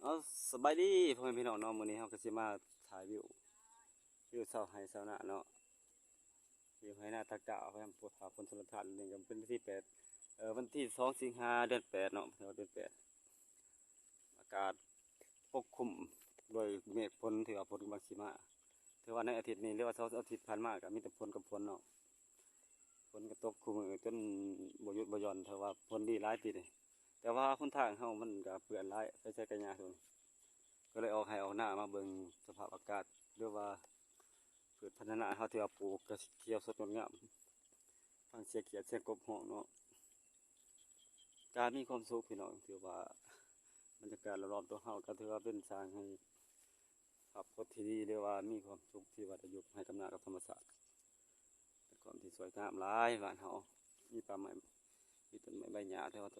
เอาสบายดีพ่อแม่พี่น้องเนาะมื้อนี้เฮาก็สิมาถ่ายวิวเช้าไร่เช้านาเนาะวิวไร่นาตากะพยายามปลดภาพผลชลทานนี่ก็เป็นวันที่8วันที่2สิงหาเดือน8เนาะเดือน8อากาศปกคลุมด้วยเมฆฝนที่ว่าฝนกำลังสิมาถือว่าในอาทิตย์นี้หรือว่า2อาทิตย์ผ่านมาก็มีแต่ฝนกับฝนเนาะฝนก็ตกคุมื้อจนบ่หยุดบ่หย่อนถือว่าฝนดีหลายปีนี่แต่ว่าหนทางเฮามันก็เปื้อนหลายไปใช้กระยาซุก็เลยออกให้ออกหน้ามาเบิ่งสภาพอากาศหรือว่าพืชพันธุ์นาเฮาที่ว่าปลูกก็เขียวสดงดงามฟังเสียงเขียดเสียงกบร้องเนาะการมีความสุขพี่น้องถือว่าบรรยากาศรอบๆตัวเฮาก็ถือว่าเป็นสร้างให้ภาพพจน์ที่ดีหรือว่ามีความสุขที่ว่าได้อยู่ให้กำเนิดกับธรรมชาติเป็นความที่สวยงามหลายบ้านเฮามีป่าไม้มีต้นไม้ใบหญ้าแต่ว่าต้น